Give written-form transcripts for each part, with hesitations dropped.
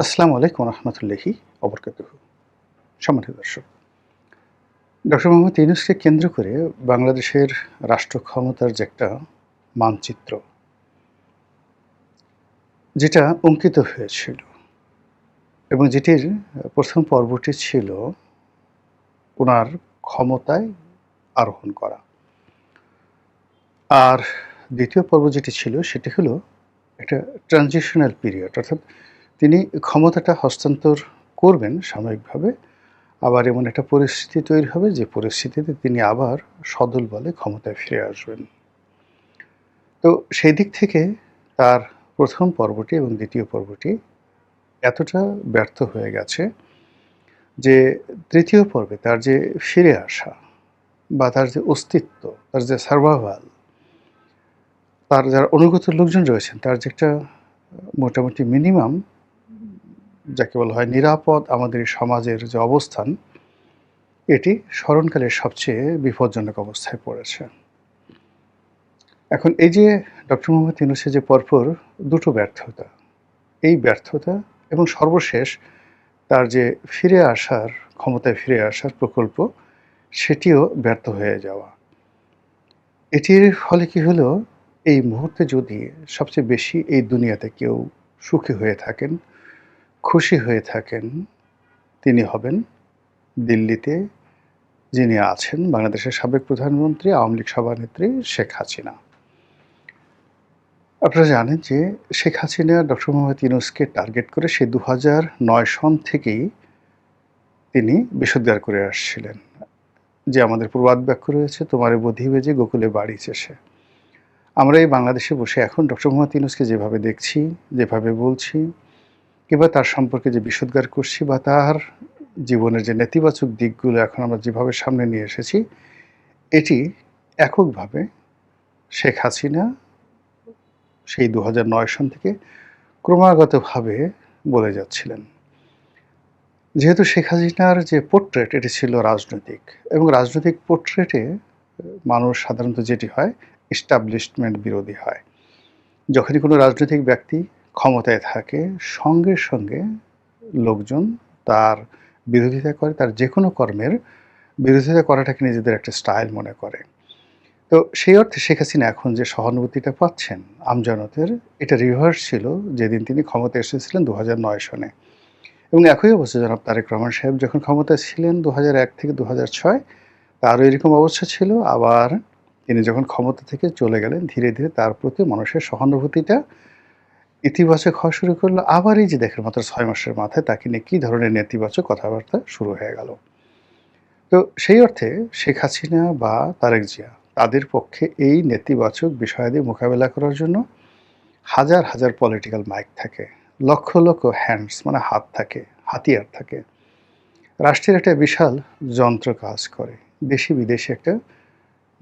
আসসালামু আলাইকুম রহমতুল্লাহি অবরকাতুহু। সম্মানিত দর্শক, ডক্টর মোহাম্মদ ইউনূসকে কেন্দ্র করে বাংলাদেশের রাষ্ট্র ক্ষমতার যে একটা মানচিত্র, যেটা অঙ্কিত হয়েছিল এবং যেটির প্রথম পর্বটি ছিল উনার ক্ষমতায় আরোহণ করা। আর দ্বিতীয় পর্ব যেটি ছিল সেটি হলো একটা ট্রানজিশনাল পিরিয়ড, অর্থাৎ তিনি ক্ষমতাটা হস্তান্তর করবেন সাময়িকভাবে, আবার এমন একটা পরিস্থিতি তৈরি হবে যে পরিস্থিতিতে তিনি আবার সদল বলে ক্ষমতায় ফিরে আসবেন। তো সেই দিক থেকে তার প্রথম পর্বটি এবং দ্বিতীয় পর্বটি এতটা ব্যর্থ হয়ে গেছে যে তৃতীয় পর্বে তার যে ফিরে আসা বা তার যে অস্তিত্ব, তার যে সার্ভাইভাল, তার যারা অনুগত লোকজন রয়েছেন, তার যে একটা মোটামুটি মিনিমাম যাকে বলা হয় নিরাপদ আমাদের এই সমাজের যে অবস্থান, এটি স্মরণকালের সবচেয়ে বিপজ্জনক অবস্থায় পড়েছে। এখন এই যে ডক্টর মোহাম্মদ ইউনূসের যে পরপর দুটো ব্যর্থতা, এই ব্যর্থতা এবং সর্বশেষ তার যে ফিরে আসার, ক্ষমতায় ফিরে আসার প্রকল্প, সেটিও ব্যর্থ হয়ে যাওয়া। এটির ফলে কি হলো, এই মুহূর্তে যদি সবচেয়ে বেশি এই দুনিয়াতে কেউ সুখী হয়ে থাকেন, খুশি হয়ে থাকেন, তিনি হবেন দিল্লিতে যিনি আছেন বাংলাদেশের সাবেক প্রধানমন্ত্রী, আওয়ামী লীগ সভানেত্রী শেখ হাসিনা। আপনারা জানেন যে শেখ হাসিনা ডক্টর মোহাম্মদ ইউনূসকে টার্গেট করে সেই ২০০৯ সন থেকেই তিনি বিষোদ্গার করে আসছিলেন যে আমাদের প্রবাদ বাক্য রয়েছে, তোমারে বধিবে যে গোকুলে বাড়িছে সে। আমরা এই বাংলাদেশে বসে এখন ডক্টর মোহাম্মদ ইউনূসকে যেভাবে দেখছি, যেভাবে বলছি, কিংবা তার সম্পর্কে যে বিষোদ্গার করছি বা তার জীবনের যে নেতিবাচক দিকগুলো এখন আমরা যেভাবে সামনে নিয়ে এসেছি, এটি এককভাবে শেখ হাসিনা সেই ২০০৯ সন থেকে ক্রমাগতভাবে বলে যাচ্ছিলেন। যেহেতু শেখ হাসিনার যে পোর্ট্রেট, এটি ছিল রাজনৈতিক, এবং রাজনৈতিক পোর্ট্রেটে মানুষ সাধারণত যেটি হয়, এস্টাবলিশমেন্ট বিরোধী হয়। যখনই কোনো রাজনৈতিক ব্যক্তি ক্ষমতায় থাকে, সঙ্গে সঙ্গে লোকজন তার বিরোধিতা করে, তার যে কোনো কর্মের বিরোধিতা করাটাকে নিজেদের একটা স্টাইল মনে করে। তো সেই অর্থে শেখ হাসিনা এখন যে সহানুভূতিটা পাচ্ছেন আমজনতের, এটা রিভার্স ছিল যেদিন তিনি ক্ষমতায় এসেছিলেন ২০০৯ সনে। এবং একই অবস্থা জনাব তারেক রহমান সাহেব যখন ক্ষমতায় ছিলেন ২০০১ থেকে ২০০৬, তারও এরকম অবস্থা ছিল। আবার তিনি যখন ক্ষমতা থেকে চলে গেলেন, ধীরে ধীরে তার প্রতি মানুষের সহানুভূতিটা ইতিবাচক হওয়া শুরু করলো। আবার এই যে দেখেন মাত্র ৬ মাসের মাথায় তাকে নিয়ে কী ধরনের নেতিবাচক কথাবার্তা শুরু হয়ে গেল। তো সেই অর্থে শেখ হাসিনা বা তারেক জিয়া, তাদের পক্ষে এই নেতিবাচক বিষয়াদি মোকাবেলা করার জন্য হাজার হাজার পলিটিক্যাল মাইক থাকে, লক্ষ লক্ষ হ্যান্ডস মানে হাত থাকে, হাতিয়ার থাকে। রাষ্ট্রের একটা বিশাল যন্ত্র কাজ করে, দেশি বিদেশি একটা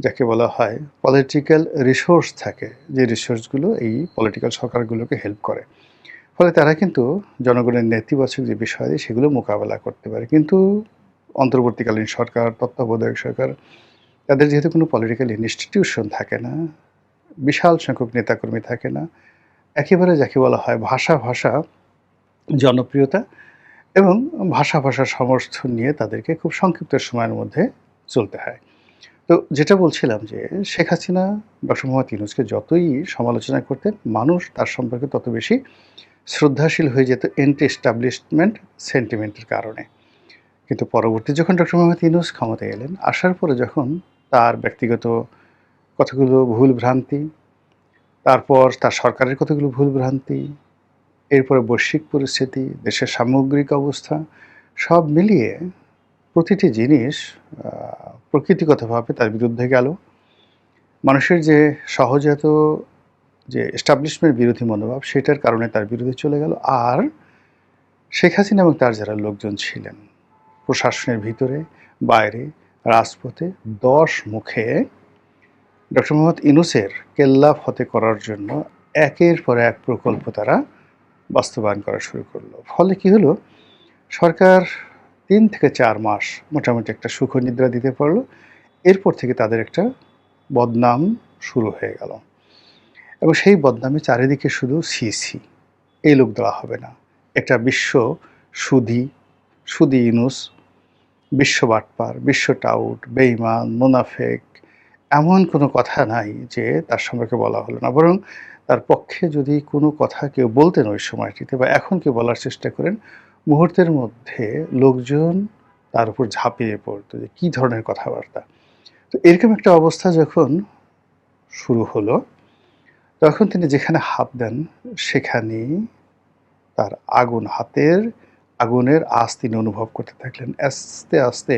যাকে বলা হয় পলিটিক্যাল রিসোর্স থাকে, যে রিসোর্সগুলো এই পলিটিক্যাল সরকারগুলোকে হেল্প করে। ফলে তারা কিন্তু জনগণের নেতিবাচক যে বিষয় সেগুলো মোকাবেলা করতে পারে। কিন্তু অন্তর্বর্তীকালীন সরকার, তত্ত্বাবধায়ক সরকার, তাদের যেহেতু কোনো পলিটিক্যাল ইনস্টিটিউশন থাকে না, বিশাল সংখ্যক নেতাকর্মী থাকে না, একেবারে যাকে বলা হয় ভাষা ভাষা জনপ্রিয়তা এবং ভাষা ভাষার সমর্থন নিয়ে তাদেরকে খুব সংক্ষিপ্ত সময়ের মধ্যে চলতে হয়। তো যেটা বলছিলাম যে শেখ হাসিনা ডক্টর মোহাম্মদ ইউনূসকে যতই সমালোচনা করতেন, মানুষ তার সম্পর্কে তত বেশি শ্রদ্ধাশীল হয়ে যেত এন্টি এস্টাবলিশমেন্ট সেন্টিমেন্টের কারণে। কিন্তু পরবর্তী যখন ডক্টর মোহাম্মদ ইউনূস ক্ষমতায় এলেন, আসার পরে যখন তার ব্যক্তিগত কতগুলো ভুল ভ্রান্তি, তারপর তার সরকারের কতগুলো ভুল ভ্রান্তি, এরপরে বৈশ্বিক পরিস্থিতি, দেশের সামগ্রিক অবস্থা, সব মিলিয়ে প্রতিটি জিনিস প্রকৃতিগতভাবে তার বিরুদ্ধে গেল। মানুষের যে সহজাত যে এস্টাবলিশমেন্ট বিরোধী মনোভাব, সেটার কারণে তার বিরুদ্ধে চলে গেল। আর শেখ হাসিনা এবং তার যারা লোকজন ছিলেন প্রশাসনের ভিতরে, বাইরে, রাজপথে ১০ মুখে ডক্টর মোহাম্মদ ইউনূসের কেল্লা ফতে করার জন্য একের পর এক প্রকল্প তারা বাস্তবায়ন করা শুরু করলো। ফলে কি হলো, সরকার ৩ থেকে ৪ মাস মোটামুটি একটা সুখনিদ্রা দিতে পারলো। এরপর থেকে তাদের একটা বদনাম শুরু হয়ে গেল, এবং সেই বদনামে চারিদিকে শুধু সি, এই লোক দেওয়া হবে না, একটা বিশ্ব সুদী, সুদী ইউনূস, বিশ্ব বাটপার, বিশ্ব টাউট, বেঈমান, মুনাফেক, এমন কোনো কথা নাই যে তার সম্পর্কে বলা হলো না। বরং তার পক্ষে যদি কোনো কথা কেউ বলতেন ওই সময়টিতে বা এখন কেউ বলার চেষ্টা করেন, মুহূর্তের মধ্যে লোকজন তার উপর ঝাঁপিয়ে পড়তো যে কী ধরনের কথাবার্তা। তো এরকম একটা অবস্থা যখন শুরু হলো, তখন তিনি যেখানে হাত দেন সেখানেই তার হাতের আগুনের আঁচ তিনি অনুভব করতে থাকলেন। আস্তে, আস্তে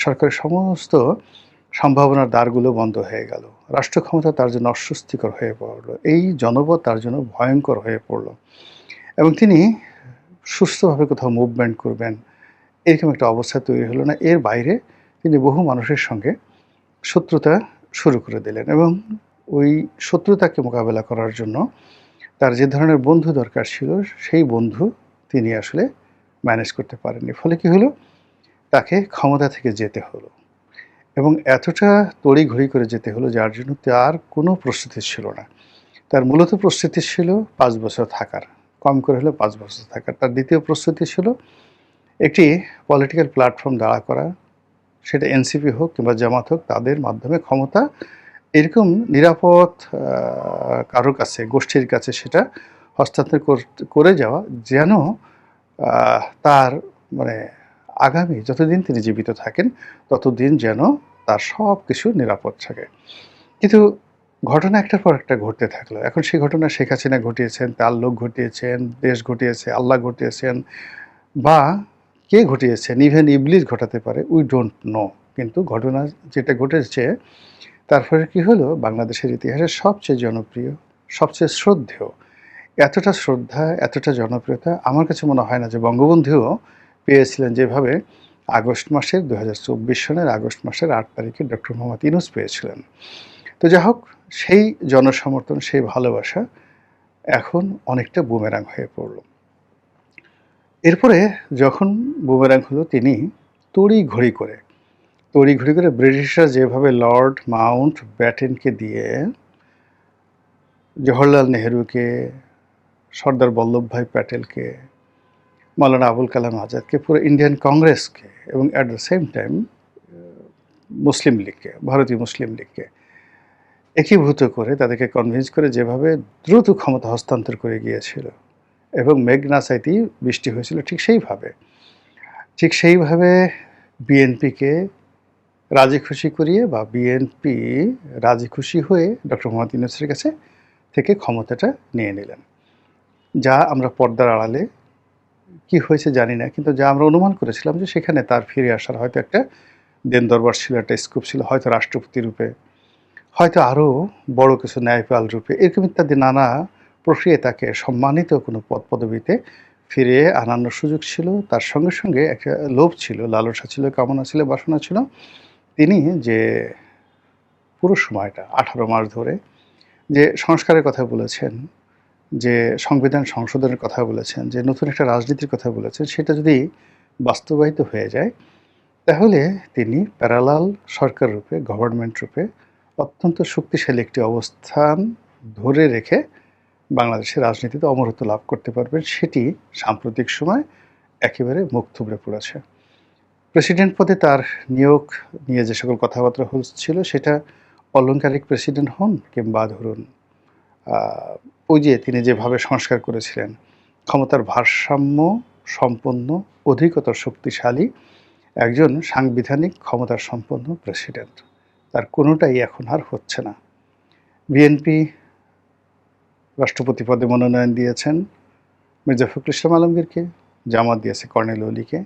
সরকারের সমস্ত সম্ভাবনার দ্বারগুলো বন্ধ হয়ে গেল। রাষ্ট্র ক্ষমতা তার জন্য অস্বস্তিকর হয়ে পড়ল। এই জনপদ তার জন্য ভয়ঙ্কর হয়ে পড়ল। এবং তিনি সুস্থভাবে কোথাও মুভমেন্ট করবেন, এরকম একটা অবস্থা তৈরি হলো না। এর বাইরে তিনি বহু মানুষের সঙ্গে শত্রুতা শুরু করে দিলেন এবং ওই শত্রুতাকে মোকাবেলা করার জন্য তার যে ধরনের বন্ধু দরকার ছিল, সেই বন্ধু তিনি আসলে ম্যানেজ করতে পারেননি। ফলে কি হলো? তাকে ক্ষমতা থেকে যেতে হলো এবং এতটা তড়িঘড়ি করে যেতে হলো যার জন্য তার কোনো প্রস্তুতি ছিল না। তার মূলত প্রস্তুতি ছিল ৫ বছর থাকার, কম করে হলেও ৫ বছর থাকার। তার দ্বিতীয় প্রস্তুতি ছিল একটি পলিটিক্যাল প্ল্যাটফর্ম দাঁড়া করা, সেটা এনসিপি হোক কিংবা জামাত হোক, তাদের মাধ্যমে ক্ষমতা এরকম নিরাপদ কারো কাছে, গোষ্ঠীর কাছে সেটা হস্তান্তর করে যাওয়া যেন তার মানে আগামী যতদিন তিনি জীবিত থাকেন ততদিন যেন তার সব কিছু নিরাপদ থাকে। কিন্তু ঘটনা একটার পর একটা ঘটতে থাকলো। এখন সেই ঘটনা শেখ হাসিনা ঘটিয়েছেন, তার লোক ঘটিয়েছেন, দেশ ঘটিয়েছে, আল্লাহ ঘটিয়েছেন বা কে ঘটিয়েছেন, ইভেন ইবলিস ঘটাতে পারে, উই ডোন্ট নো। কিন্তু ঘটনা যেটা ঘটেছে তারপরে কি হলো, বাংলাদেশের ইতিহাসে সবচেয়ে জনপ্রিয়, সবচেয়ে শ্রদ্ধেয়, এতটা শ্রদ্ধা, এতটা জনপ্রিয়তা আমার কাছে মনে হয় না যে বঙ্গবন্ধুও পেয়েছিলেন যেভাবে আগস্ট মাসের ২০২৪ সনের আগস্ট মাসের ৮ তারিখে ডক্টর মোহাম্মদ ইউনূস পেয়েছিলেন। তো যাই হোক, সেই জনসমর্থন, সেই ভালোবাসা এখন অনেকটা বুমেরাং হয়ে পড়ল। এরপরে যখন বুমেরাং হলো, তিনি তড়িঘড়ি করে ব্রিটিশরা যেভাবে লর্ড মাউন্ট ব্যাটেনকে দিয়ে জওহরলাল নেহরুকে, সর্দার বল্লভভাই প্যাটেলকে, মাওলানা আবুল কালাম আজাদকে, পুরো ইন্ডিয়ান কংগ্রেসকে এবং অ্যাট দ্য সেম টাইম মুসলিম লীগকে, ভারতীয় মুসলিম লীগকে একীভূত করে তাদেরকে কনভিন্স করে যেভাবে দ্রুত ক্ষমতা হস্তান্তর করে গিয়েছিল এবং মেঘনা চাইতে বৃষ্টি হয়েছিল, ঠিক সেইভাবে বিএনপিকে রাজি খুশি করিয়ে বা বিএনপি রাজি খুশি হয়ে ডক্টর মোহাম্মদ ইউনূসের কাছে থেকে ক্ষমতাটা নিয়ে নিলেন। যা আমরা পর্দার আড়ালে কি হয়েছে জানি না, কিন্তু যা আমরা অনুমান করেছিলাম যে সেখানে তার ফিরে আসার হয়তো একটা দেন দরবার ছিল, একটা স্কোপ ছিল, হয়তো রাষ্ট্রপতি রূপে, হয়তো আরও বড় কিছু ন্যায়পাল রূপে, এরকম ইত্যাদি নানা প্রক্রিয়ায় তাকে সম্মানিত কোনো পদ পদবিতে ফিরিয়ে আনানোর সুযোগ ছিল। তার সঙ্গে সঙ্গে একটা লোভ ছিল, লালসা ছিল, কামনা ছিল, বাসনা ছিল। তিনি যে পুরো সময়টা ১৮ মাস ধরে যে সংস্কারের কথা বলেছেন, যে সংবিধান সংশোধনের কথা বলেছেন, যে নতুন একটা রাজনীতির কথা বলেছেন, সেটা যদি বাস্তবায়িত হয়ে যায় তাহলে তিনি প্যারালাল সরকার রূপে, গভর্নমেন্ট রূপে অত্যন্ত শক্তিশালী একটি অবস্থান ধরে রেখে বাংলাদেশের রাজনীতিতে অমরত্ব লাভ করতে পারবেন। সেটি সাম্প্রতিক সময় একেবারে মুখ থুবড়ে পড়েছে। প্রেসিডেন্ট পদে তার নিয়োগ নিয়ে যে সকল কথাবার্তা হচ্ছিল, সেটা অলংকারিক প্রেসিডেন্ট হন কিংবা ধরুন ওই যে তিনি যেভাবে সংস্কার করেছিলেন, ক্ষমতার ভারসাম্য সম্পন্ন, অধিকতর শক্তিশালী একজন সাংবিধানিক ক্ষমতার সম্পন্ন প্রেসিডেন্ট, তার কোনোটাই এখন আর হচ্ছে না। বিএনপি রাষ্ট্রপতি পদে মনোনয়ন দিয়েছেন মির্জা ফখরুল ইসলাম আলমগীরকে, জামাত দিয়েছে কর্নেল অলিকে।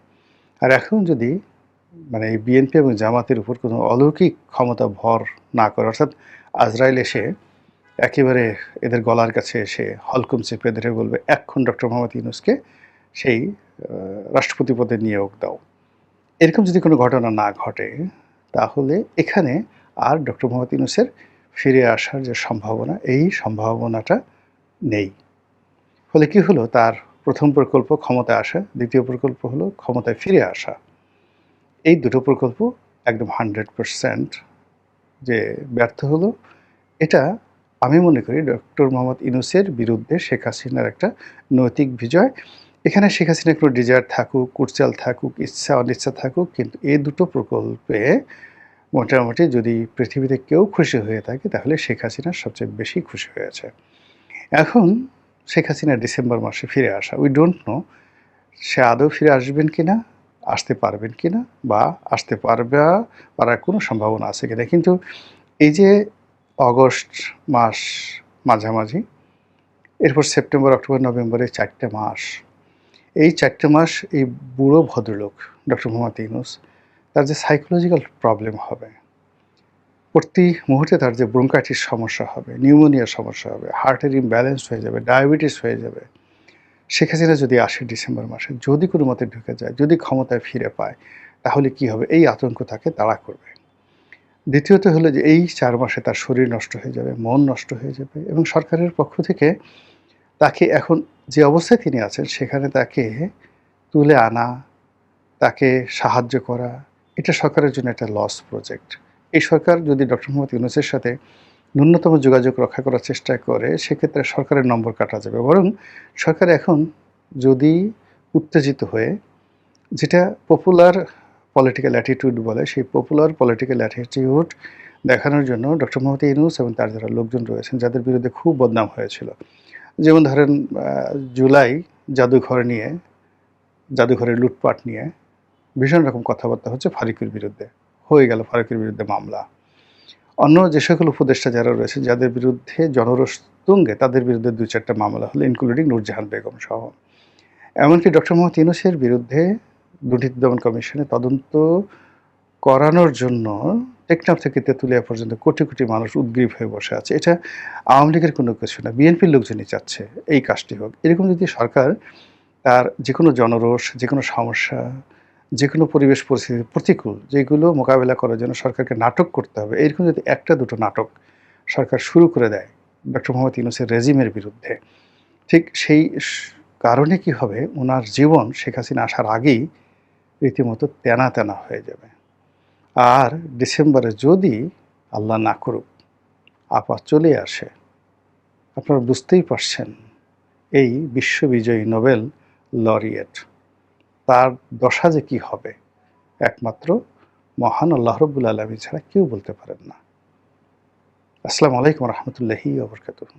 আর এখন যদি মানে এই বিএনপি এবং জামাতের উপর কোনো অলৌকিক ক্ষমতা ভর না করে, অর্থাৎ আজরাইল এসে একেবারে এদের গলার কাছে এসে হলকুম চেপে ধরে বলবে এখন ডক্টর মোহাম্মদ ইউনূসকে সেই রাষ্ট্রপতি পদে নিয়োগ দাও, এরকম যদি কোনো ঘটনা না ঘটে, তাহলে এখানে আর ডক্টর মোহাম্মদ ইউনূসের ফিরে আসার যে সম্ভাবনা, এই সম্ভাবনাটা নেই। ফলে কি হলো, তার প্রথম প্রকল্প ক্ষমতায় আসা, দ্বিতীয় প্রকল্প হলো ক্ষমতায় ফিরে আসা। এই দুটো প্রকল্প একদম 100% যে ব্যর্থ হলো, এটা আমি মনে করি ডক্টর মোহাম্মদ ইউনূসের বিরুদ্ধে শেখ হাসিনার একটা নৈতিক বিজয় এখানে শেখ হাসিনার কোনো ডিজায়ার থাকুক, কুটচাল থাকুক, ইচ্ছা অনিচ্ছা থাকুক, কিন্তু এই দুটো প্রকল্পে মোটামুটি যদি পৃথিবীতে কেউ খুশি হয়ে থাকে তাহলে শেখ হাসিনা সবচেয়ে বেশি খুশি হয়েছে। এখন শেখ হাসিনা ডিসেম্বর মাসে ফিরে আসা, উই ডোন্ট নো সে আদৌ ফিরে আসবেন কিনা, আসতে পারবেন কিনা, বা আসতে পারার কোনো সম্ভাবনা আছে কিনা। কিন্তু এই যে অগস্ট মাস মাঝামাঝি, এরপর সেপ্টেম্বর, অক্টোবর, নভেম্বরে ৪টে মাস, এই ৪টে মাস এই বুড়ো ভদ্রলোক ডক্টর মোহাম্মদ ইউনূস তার যে সাইকোলজিক্যাল প্রবলেম হবে, প্রতি মুহূর্তে তার যে ব্রঙ্কাইটিস সমস্যা হবে, নিউমোনিয়ার সমস্যা হবে, হার্টের ইমব্যালেন্স হয়ে যাবে, ডায়াবেটিস হয়ে যাবে। শেখ হাসিনা যদি আসে ডিসেম্বর মাসে, যদি কোনো মতে ঢুকে যায়, যদি ক্ষমতায় ফিরে পায়, তাহলে কি হবে? এই আতঙ্ক তাকে তাড়া করবে। দ্বিতীয়ত হলো যে এই ৪ মাসে তার শরীর নষ্ট হয়ে যাবে, মন নষ্ট হয়ে যাবে, এবং সরকারের পক্ষ থেকে তাকে এখন যে অবস্থায় তিনি আছেন সেখানে তাকে তুলে আনা, তাকে সাহায্য করা, এটা সরকারের জন্য একটা লস প্রজেক্ট। এই সরকার যদি ডক্টর মোহাম্মদ ইউনূসের সাথে ন্যূনতম যোগাযোগ রক্ষা করার চেষ্টা করে, সেক্ষেত্রে সরকারের নম্বর কাটা যাবে। বরং সরকার এখন যদি উত্তেজিত হয়ে, যেটা পপুলার পলিটিক্যাল অ্যাটিটিউড বলে, সেই পপুলার পলিটিক্যাল অ্যাটিটিউড দেখানোর জন্য ডক্টর মোহাম্মদ ইউনূস এবং তার যারা লোকজন রয়েছেন, যাদের বিরুদ্ধে খুব বদনাম হয়েছিল, যেমন ধরেন জুলাই জাদুঘরের লুটপাট নিয়ে ভীষণ রকম কথাবার্তা হচ্ছে ফারুকীর বিরুদ্ধে, হয়ে গেল ফারুকীর বিরুদ্ধে মামলা। অন্য যে সকল উপদেষ্টা যারা রয়েছে, যাদের বিরুদ্ধে জনরোষ তুঙ্গে, তাদের বিরুদ্ধে ২-৪টা মামলা হলো, ইনক্লুডিং নূরজাহান বেগম সহ। এমনকি ডক্টর মোহাম্মদ ইউনূসের বিরুদ্ধে দুর্নীতি দমন কমিশনে তদন্ত করানোর জন্য টেকনাফ থেকে তেঁতুলিয়া পর্যন্ত কোটি কোটি মানুষ উদগ্রীব হয়ে বসে আছে। এটা আওয়ামী লীগের কোনো কিছু না, বিএনপির লোকজনই চাচ্ছে এই কাজটি হোক। এরকম যদি সরকার তার যে কোনো জনরোষ, যে কোনো সমস্যা, যে কোনো পরিবেশ পরিস্থিতি প্রতিকূল, যেগুলো মোকাবেলা করার জন্য সরকারকে নাটক করতে হবে, এরকম যদি একটা দুটো নাটক সরকার শুরু করে দেয় ডক্টর মোহাম্মদ ইউনূসের রেজিমের বিরুদ্ধে, ঠিক সেই কারণে কি হবে, ওনার জীবন শেখ হাসিনা আসার আগেই রীতিমতো তেনা তেনা হয়ে যাবে। আর ডিসেম্বরে যদি আল্লাহ না করুক আপা চলে আসে, আপনারা বুঝতেই পারছেন এই বিশ্ববিজয়ী নোবেল লরিয়েট, তার দশা যে কী হবে একমাত্র মহান আল্লাহ রাব্বুল আলামিন ছাড়া কেউ বলতে পারেন না। আসসালামু আলাইকুম ওয়া রাহমাতুল্লাহি ওয়া বারাকাতুহু।